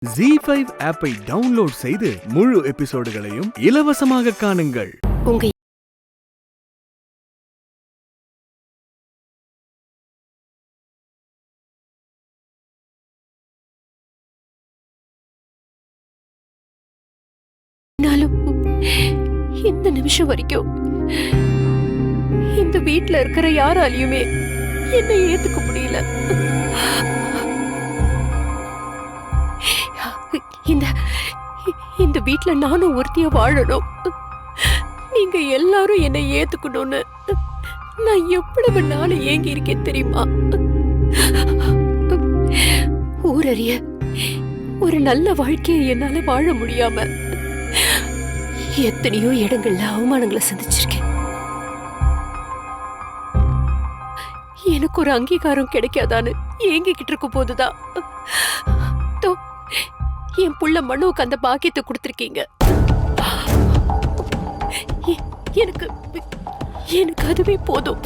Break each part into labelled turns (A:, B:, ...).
A: ZEE5 ஆப்பை download செய்து முழு எபிசோடுகளையும் இலவசமாக காணுங்கள்.
B: உங்க இந்த நிமிஷம் வரைக்கும் இந்த வீட்ல இருக்கிற யாராலையுமே என்னை ஏத்துக்க முடியல. இந்த வீட்ல நானும் ஒருத்திய வாழணும். நீங்க எல்லாரும் என்னை ஏத்துக்கணும்னு நான் எவ்வளவு நாள் ஏங்கி இருக்கேன் தெரியுமா? ஊரறிய ஒரு நல்ல வாழ்க்கையை என்னால வாழ முடியாம எத்தனையோ இடங்கள்ல அவமானங்களை சந்திச்சிருக்கேன். எனக்கு ஒரு அங்கீகாரம் கிடைக்காதான்னு ஏங்கிக்கிட்டு இருக்கும் போதுதான் என் புள்ள மனுவுக்கு அந்த பாக்கியத்தை கொடுத்திருக்கீங்க. எனக்கு எனக்கு அதுவே போதும்.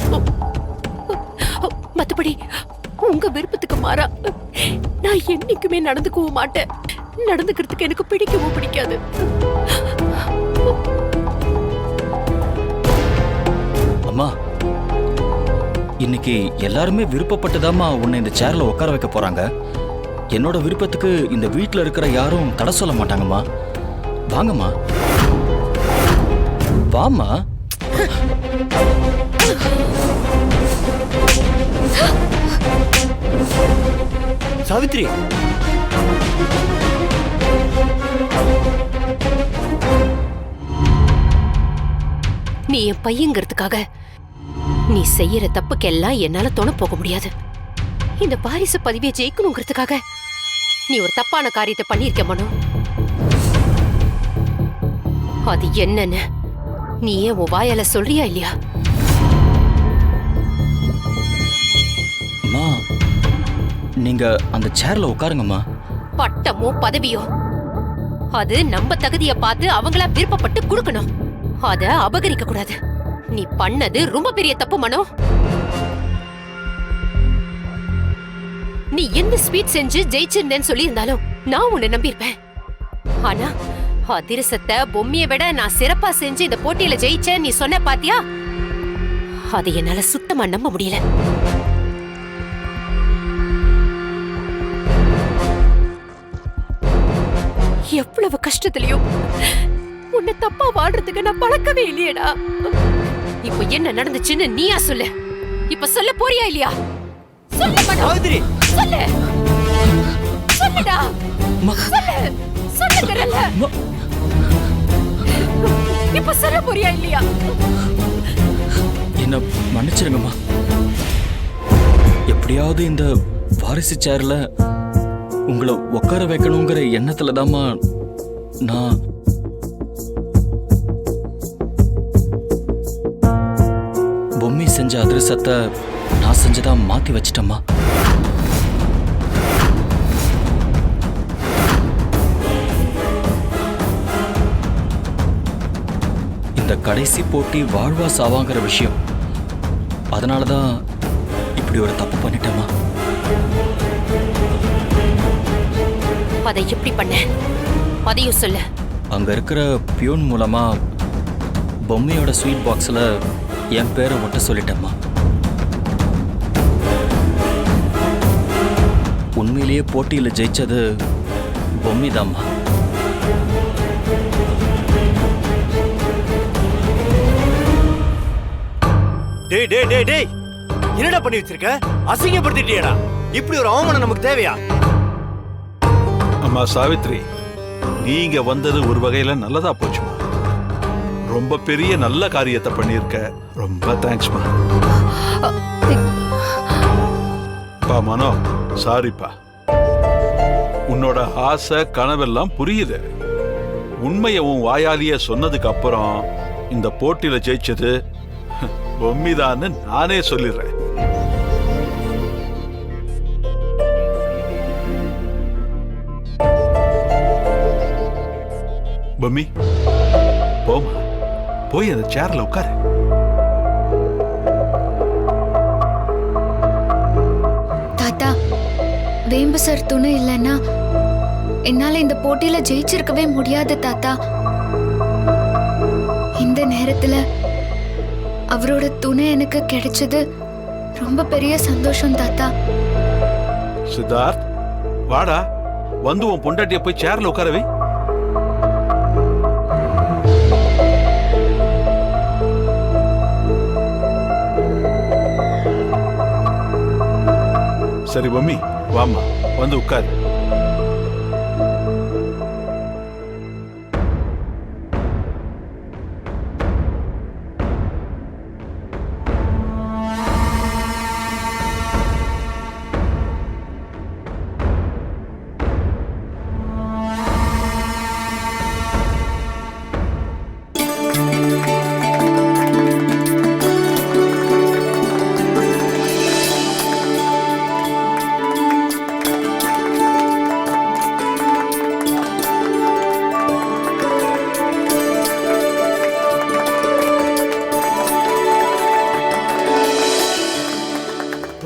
B: மத்தபடி உங்க விருப்பத்துக்கு மாறா நான் என்னைக்குமே நடந்துக்கவும் மாட்டேன். நடந்துக்கிறதுக்கு எனக்கு பிடிக்கவும் பிடிக்காது.
C: அம்மா, இன்னைக்கு எல்லாருமே விருப்பப்பட்டுதாம்மா உன்னை இந்த சேர்ல உட்கார வைக்க போறாங்க. என்னோட விருப்பத்துக்கு இந்த வீட்ல இருக்கிற யாரும் தடை சொல்ல மாட்டாங்கம்மா. வாங்கம்மா, வாம்மா.
D: சாவித்ரி,
B: நீ என் பையங்கிறதுக்காக நீ செய்யற தப்புக்கெல்லாம் என்னால துணை போக முடியாது. இந்த பாரிசு பதவியை ஜெயிக்கணுங்கிறதுக்காக நீ ஒரு தப்பான காரியத்தை பண்ணிருக்க மனோ. அது என்னன்னு நீ ஏன் உன் வாயால சொல்றியா இல்லையா?
C: அம்மா, நீங்க அந்த சேர்ல உட்காருங்கம்மா.
B: பட்டமோ பதவியோ அது நம்ம தகுதிய பார்த்து அவங்களா விருப்பப்பட்டு கொடுக்கணும். அத அபகரிக்க கூடாது. நீ பண்ணது ரொம்ப பெரிய தப்பு மனோ. நீ என்ன ஸ்வீட் செஞ்சு ஜெயிச்சிருந்தேன்னு சொல்லி இருந்தாலும் நான் உன்னை நம்பியிருப்பேன். ஆனா அதிரசத்தை பொம்மையை விட நான் சிறப்பா செஞ்சு இந்த போட்டியில ஜெயிச்சேன் நீ சொன்ன பாத்தியா? அதை என்னால சுத்தமா நம்ப முடியல. எவ்வளவு கஷ்டத்திலையும் உன்னை தப்பா வாழ்றதுக்கு நான் பழக்கவே இல்லையடா. இப்ப என்ன நடந்துச்சுன்னு நீயா சொல்லு. இப்ப சொல்ல போறியா இல்லையா? சொல்லு மனோ, சொல்லு, சொல்லுடா, சொல்லு, சொல்லுங்கறல்ல. இப்ப சொல்ல போறியா இல்லையா?
C: என்ன மன்னிச்சிருங்கம்மா. எப்படியாவது இந்த வாரிசு சேர்ல உங்களை உட்கார வைக்கணுங்கிற எண்ணத்துல தாம்மா நான் பொம்மி செஞ்ச அதிரசத்தை நான் செஞ்சதா மாத்தி வச்சிட்டம்மா. இந்த கடைசி போட்டி வாழ்வா சாவாங்கிற விஷயம், அதனாலதான் இப்படி ஒரு தப்பு பண்ணிட்டேம்மா.
B: அதை எப்படி பண்ண அதையும் சொல்லு.
C: அங்க இருக்கிற பியூன் மூலமா பொம்மையோட ஸ்வீட் பாக்ஸ்ல என் பேரை ஒட்ட சொல்லிட்டேம்மா. உண்மையிலேயே போட்டியில ஜெயிச்சது பொம்மி தாம்மா.
D: டேய் டேய் டேய் டேய், என்னடா பண்ணி வச்சிருக்க? அசிங்கப்படுத்திட்டியடா. இப்படி ஒரு அவமானம் நமக்கு தேவையா?
E: அம்மா சாவித்ரி, நீங்க வந்தது ஒரு வகையில நல்லதா போச்சுமா. ரொம்ப பெரிய நல்ல காரியத்தை பண்ணியிருக்க. ரொம்ப தேங்க்ஸ்மா. பா மனோ, சாரிப்பா. உன்னோட ஆசை கனவெல்லாம் புரியுது. உண்மையை உன் வாயாலிய சொன்னதுக்கு அப்புறம் இந்த போட்டியில ஜெயிச்சது பொம்மிதான்னு நானே சொல்லிடுறேன். பொம்மி, போமா, போய் அந்த சேர்ல உட்காரு.
F: வேம்பு சார் துணை இல்லைன்னா என்னால இந்த போட்டியில ஜெயிச்சிருக்கவே முடியாது தாத்தா. இந்த நேரத்துல அவரோட துணை எனக்கு கிடைச்சது ரொம்ப பெரிய சந்தோஷம் தாத்தா.
E: சித்தார்த், வாடா, வந்து உன் பொண்டாட்டிய போய் சேர்ல உட்கார வை. சரி பொம்மி, வாமா, வந்து உட்காரு.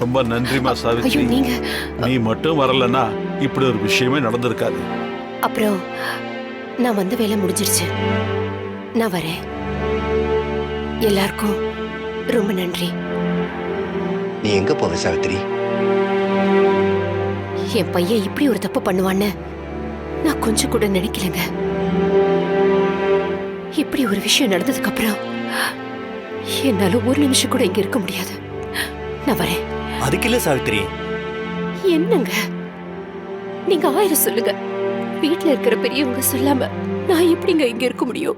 E: ரொம்ப நன்றிமா சாவித்ரி.
B: ஐயோ, நீங்க
E: நீ மட்டும் வரலன்னா இப்படி ஒரு விஷயமே நடந்திருக்காது.
B: அப்புறம் நான் வந்த வேலை முடிஞ்சிருச்சு. நான் வரேன். எல்லாருக்கும் ரொம்ப நன்றி.
G: நீ எங்க போவ சாவித்ரி?
B: என் பையன் இப்படி ஒரு தப்பு பண்ணுவான்னு நான் கொஞ்சம் கூட நினைக்கலங்க. இப்படி ஒரு விஷயம் நடந்ததுக்கு அப்புறம் என்னால ஒரு நிமிஷம் கூட இங்க இருக்க முடியாது. நான் வரேன்.
D: அதுக்கு இல்ல சாவித்ரி.
B: என்னங்க நீங்க 1000 சொல்லுங்க, வீட்டுல இருக்கிற பெரியவங்க சொல்லாம நான் எப்படிங்க இங்க இருக்க முடியும்?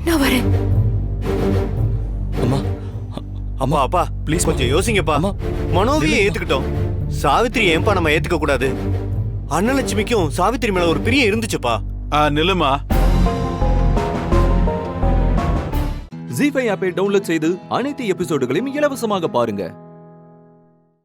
B: நான் வரேன்.
C: அம்மா,
D: அப்பா அப்பா
C: Please,
D: கொஞ்சம் யோசிங்கப்பா.
C: அம்மா.
D: மனோவியை ஏத்துக்கிட்டோம், சாவித்ரி ஏன்பா நம்ம ஏத்துக்க கூடாது? அன்னலட்சுமிக்கும் சாவித்ரி மேல ஒரு பிரியம் இருந்துச்சுப்பா.
E: நிலுமா,
H: ஜீ5 ஆப்பை டவுன்லோட் செய்து அனைத்து எபிசோடுகளையும் இலவசமாக பாருங்க.